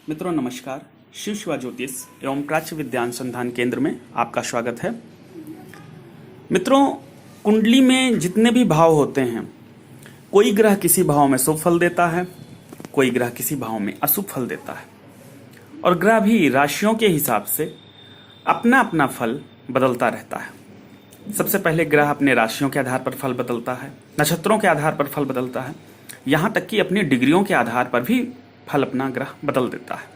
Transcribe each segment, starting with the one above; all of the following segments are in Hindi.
मित्रों नमस्कार। शिव शिवा ज्योतिष एवं प्राच्य विद्या अनुसंधान केंद्र में आपका स्वागत है। मित्रों, कुंडली में जितने भी भाव होते हैं, कोई ग्रह किसी भाव में शुभ फल देता है, कोई ग्रह किसी भाव में अशुभ फल देता है, और ग्रह भी राशियों के हिसाब से अपना अपना फल बदलता रहता है। सबसे पहले ग्रह अपने राशियों के आधार पर फल बदलता है, नक्षत्रों के आधार पर फल बदलता है, यहाँ तक कि अपनी डिग्रियों के आधार पर भी फल अपना ग्रह बदल देता है।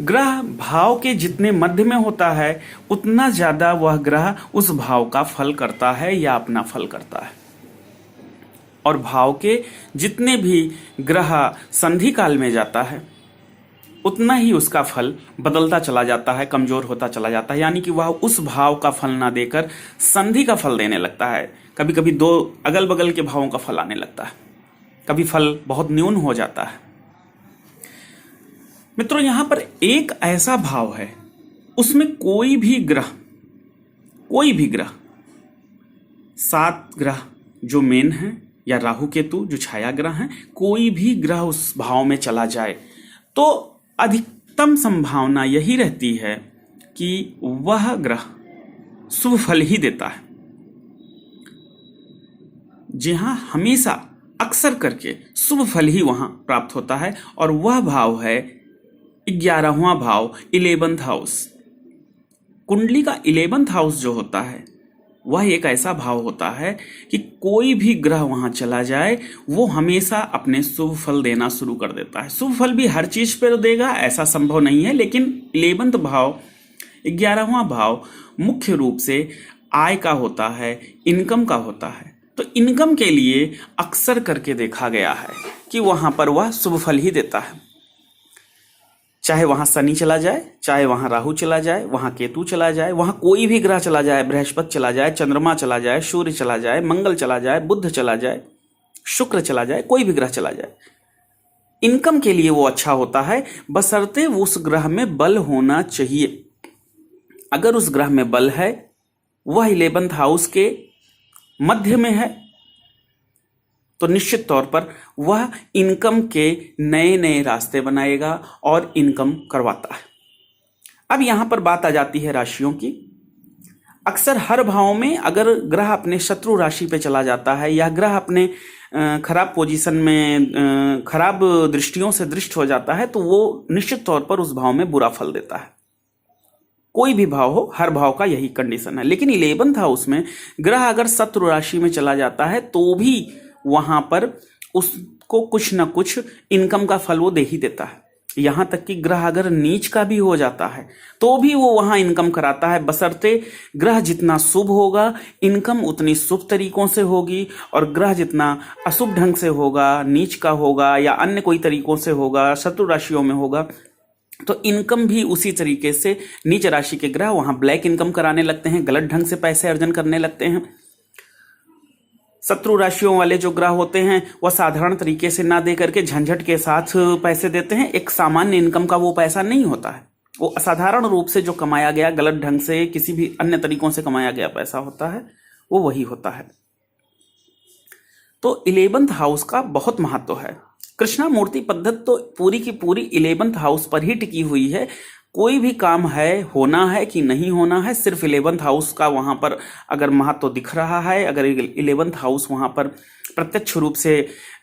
ग्रह भाव के जितने मध्य में होता है उतना ज्यादा वह ग्रह उस भाव का फल करता है या अपना फल करता है, और भाव के जितने भी ग्रह संधि काल में जाता है उतना ही उसका फल बदलता चला जाता है, कमजोर होता चला जाता है। यानी कि वह उस भाव का फल ना देकर संधि का फल देने लगता है। कभी कभी दो अगल बगल के भावों का फल आने लगता है, कभी फल बहुत न्यून हो जाता है। मित्रों, यहां पर एक ऐसा भाव है उसमें कोई भी ग्रह 7 ग्रह जो मेन है या राहु केतु जो छाया ग्रह हैं, कोई भी ग्रह उस भाव में चला जाए तो अधिकतम संभावना यही रहती है कि वह ग्रह शुभ फल ही देता है। जी हां, हमेशा अक्सर करके शुभ फल ही वहां प्राप्त होता है, और वह भाव है 11वां भाव, 11th हाउस। कुंडली का 11th हाउस जो होता है वह एक ऐसा भाव होता है कि कोई भी ग्रह वहां चला जाए वो हमेशा अपने शुभ फल देना शुरू कर देता है। शुभ फल भी हर चीज पर देगा ऐसा संभव नहीं है, लेकिन 11th भाव, 11वां भाव मुख्य रूप से आय का होता है, इनकम का होता है। तो इनकम के लिए अक्सर करके देखा गया है कि वहां पर वह शुभ फल ही देता है। चाहे वहां शनि चला जाए, चाहे वहां राहु चला जाए, वहां केतु चला जाए, वहां कोई भी ग्रह चला जाए, बृहस्पति चला जाए, चंद्रमा चला जाए, सूर्य चला जाए, मंगल चला जाए, बुध चला जाए, शुक्र चला जाए, कोई भी ग्रह चला जाए, इनकम के लिए वो अच्छा होता है, बशर्ते उस ग्रह में बल होना चाहिए। अगर उस ग्रह में बल है, वह 11th हाउस के मध्य में है, तो निश्चित तौर पर वह इनकम के नए नए रास्ते बनाएगा और इनकम करवाता है। अब यहां पर बात आ जाती है राशियों की। अक्सर हर भाव में अगर ग्रह अपने शत्रु राशि पे चला जाता है या ग्रह अपने खराब पोजीशन में, खराब दृष्टियों से दृष्ट हो जाता है, तो वो निश्चित तौर पर उस भाव में बुरा फल देता है। कोई भी भाव हो, हर भाव का यही कंडीशन है। लेकिन 11th हाउस में ग्रह अगर शत्रु राशि में चला जाता है तो भी वहां पर उसको कुछ ना कुछ इनकम का फल वो दे ही देता है। यहां तक कि ग्रह अगर नीच का भी हो जाता है तो भी वो वहां इनकम कराता है, बशर्ते ग्रह जितना शुभ होगा इनकम उतनी शुभ तरीकों से होगी, और ग्रह जितना अशुभ ढंग से होगा, नीच का होगा या अन्य कोई तरीकों से होगा, शत्रु राशियों में होगा, तो इनकम भी उसी तरीके से नीच राशि के ग्रह वहां ब्लैक इनकम कराने लगते हैं, गलत ढंग से पैसे अर्जन करने लगते हैं। शत्रु राशियों वाले जो ग्रह होते हैं वह साधारण तरीके से ना दे करके झंझट के साथ पैसे देते हैं। एक सामान्य इनकम का वो पैसा नहीं होता है, वो असाधारण रूप से जो कमाया गया, गलत ढंग से किसी भी अन्य तरीकों से कमाया गया पैसा होता है, वो वही होता है। तो 11th हाउस का बहुत महत्व है। कृष्णा मूर्ति पद्धति तो पूरी की पूरी 11th हाउस पर ही टिकी हुई है। कोई भी काम है, होना है कि नहीं होना है, सिर्फ 11th हाउस का वहां पर अगर महत्व दिख रहा है, अगर 11th हाउस वहां पर प्रत्यक्ष रूप से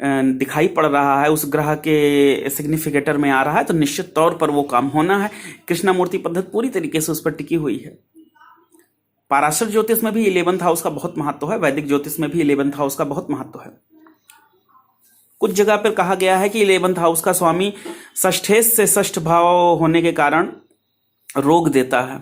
दिखाई पड़ रहा है, उस ग्रह के सिग्निफिकेटर में आ रहा है, तो निश्चित तौर पर वो काम होना है। कृष्णा मूर्ति पद्धति पूरी तरीके से उस पर टिकी हुई है। पाराशर ज्योतिष में भी 11th हाउस का बहुत महत्व है, वैदिक ज्योतिष में भी 11th हाउस का बहुत महत्व है। कुछ जगह पर कहा गया है कि 11th हाउस का स्वामी षष्ठेश से षष्ठ भाव होने के कारण रोग देता है।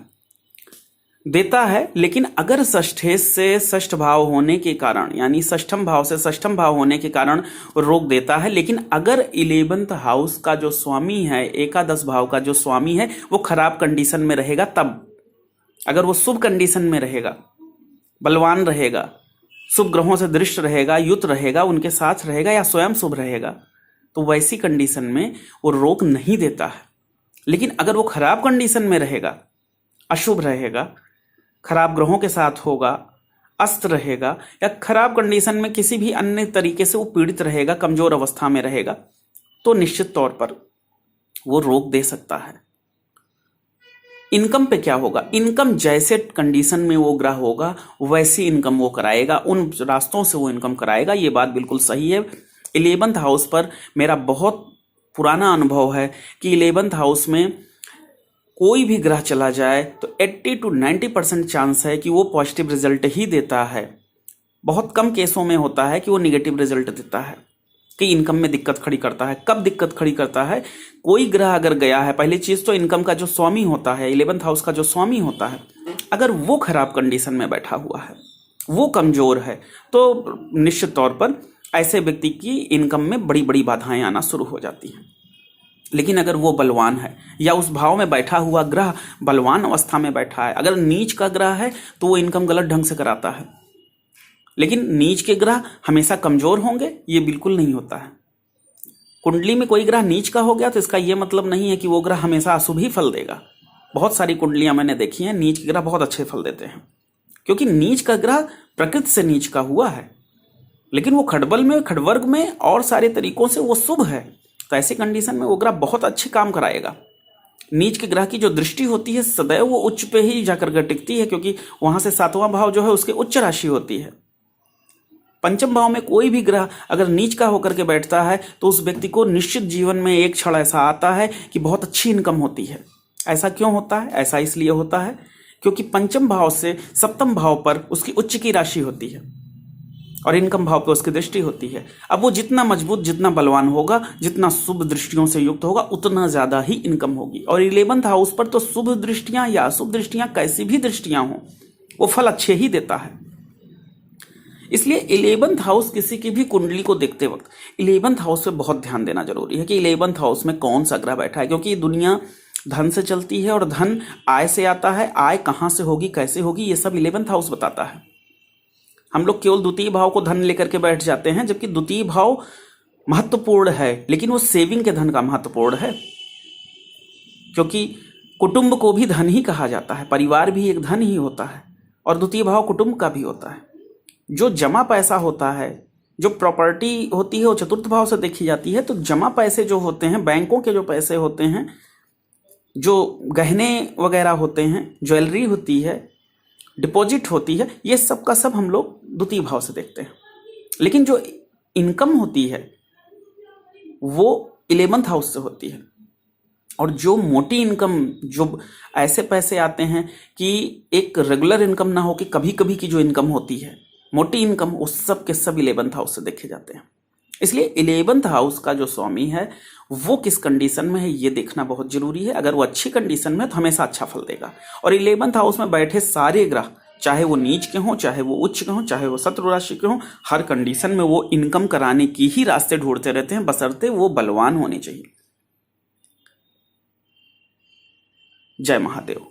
लेकिन अगर षष्ठेश से षष्ठ भाव होने के कारण, यानी षष्ठम भाव से षष्ठम भाव होने के कारण रोग देता है, लेकिन अगर 11th हाउस का जो स्वामी है, एकादश भाव का जो स्वामी है, वो खराब कंडीशन में रहेगा, तब अगर वो शुभ कंडीशन में रहेगा, बलवान रहेगा, शुभ ग्रहों से दृष्ट रहेगा, युत रहेगा, उनके साथ रहेगा या स्वयं शुभ रहेगा, तो वैसी कंडीशन में वो रोग नहीं देता है। लेकिन अगर वो खराब कंडीशन में रहेगा, अशुभ रहेगा, खराब ग्रहों के साथ होगा, अस्त रहेगा, या खराब कंडीशन में किसी भी अन्य तरीके से वो पीड़ित रहेगा, कमजोर अवस्था में रहेगा, तो निश्चित तौर पर वो रोक दे सकता है। इनकम पे क्या होगा? इनकम जैसे कंडीशन में वो ग्रह होगा वैसी इनकम वो कराएगा, उन रास्तों से वो इनकम कराएगा। ये बात बिल्कुल सही है। 11th हाउस पर मेरा बहुत पुराना अनुभव है कि 11th हाउस में कोई भी ग्रह चला जाए तो 80 to 90% चांस है कि वो पॉजिटिव रिजल्ट ही देता है। बहुत कम केसों में होता है कि वो निगेटिव रिजल्ट देता है, कि इनकम में दिक्कत खड़ी करता है। कब दिक्कत खड़ी करता है? कोई ग्रह अगर गया है, पहली चीज तो इनकम का जो स्वामी होता है, 11th हाउस का जो स्वामी होता है, अगर वो खराब कंडीशन में बैठा हुआ है, वो कमजोर है, तो निश्चित तौर पर ऐसे व्यक्ति की इनकम में बड़ी बड़ी बाधाएं आना शुरू हो जाती हैं। लेकिन अगर वो बलवान है या उस भाव में बैठा हुआ ग्रह बलवान अवस्था में बैठा है, अगर नीच का ग्रह है तो वो इनकम गलत ढंग से कराता है। लेकिन नीच के ग्रह हमेशा कमजोर होंगे, ये बिल्कुल नहीं होता है। कुंडली में कोई ग्रह नीच का हो गया तो इसका यह मतलब नहीं है कि वो ग्रह हमेशा अशुभ ही फल देगा। बहुत सारी कुंडलियां मैंने देखी हैं, नीच के ग्रह बहुत अच्छे फल देते हैं, क्योंकि नीच का ग्रह प्रकृति से नीच का हुआ है, लेकिन वो खडबल में, खडवर्ग में और सारे तरीकों से वो शुभ है। तो ऐसी कंडीशन में वो ग्रह बहुत अच्छे काम कराएगा। नीच के ग्रह की जो दृष्टि होती है सदैव वो उच्च पे ही जाकर के टिकती है, क्योंकि वहां से 7वां भाव जो है उसके उच्च राशि होती है। पंचम भाव में कोई भी ग्रह अगर नीच का होकर के बैठता है तो उस व्यक्ति को निश्चित जीवन में एक क्षण ऐसा आता है कि बहुत अच्छी इनकम होती है। ऐसा क्यों होता है? ऐसा इसलिए होता है क्योंकि पंचम भाव से 7वें भाव पर उसकी उच्च की राशि होती है और इनकम भाव पर उसकी दृष्टि होती है। अब वो जितना मजबूत, जितना बलवान होगा, जितना शुभ दृष्टियों से युक्त होगा, उतना ज्यादा ही इनकम होगी। और 11th हाउस पर तो शुभ दृष्टियां या अशुभ दृष्टियां, कैसी भी दृष्टियां हो, वो फल अच्छे ही देता है। इसलिए 11th हाउस किसी की भी कुंडली को देखते वक्त 11th हाउस पे बहुत ध्यान देना जरूरी है कि 11th हाउस में कौन सा ग्रह बैठा है, क्योंकि दुनिया धन से चलती है और धन आय से आता है। आय कहां से होगी, कैसे होगी, ये सब 11th हाउस बताता है। हम लोग केवल द्वितीय भाव को धन लेकर के बैठ जाते हैं, जबकि द्वितीय भाव महत्वपूर्ण है, लेकिन वो सेविंग के धन का महत्वपूर्ण है, क्योंकि कुटुंब को भी धन ही कहा जाता है, परिवार भी एक धन ही होता है, और द्वितीय भाव कुटुंब का भी होता है। जो जमा पैसा होता है, जो प्रॉपर्टी होती है, वो चतुर्थ भाव से देखी जाती है। तो जमा पैसे जो होते हैं, बैंकों के जो पैसे होते हैं, जो गहने वगैरह होते हैं, ज्वेलरी होती है, डिपॉजिट होती है, ये सब का सब हम लोग द्वितीय भाव से देखते हैं। लेकिन जो इनकम होती है वो 11th हाउस से होती है। और जो मोटी इनकम, जो ऐसे पैसे आते हैं कि एक रेगुलर इनकम ना हो, कि कभी कभी की जो इनकम होती है, मोटी इनकम, उस सब के सब 11th हाउस से देखे जाते हैं। इसलिए 11th हाउस का जो स्वामी है वो किस कंडीशन में है ये देखना बहुत जरूरी है। अगर वो अच्छी कंडीशन में है तो हमेशा अच्छा फल देगा। और 11th हाउस में बैठे सारे ग्रह, चाहे वो नीच के हों, चाहे वो उच्च के हों, चाहे वो शत्रु राशि के हों, हर कंडीशन में वो इनकम कराने की ही रास्ते ढूंढते रहते हैं, बशर्ते वो बलवान होने चाहिए। जय महादेव।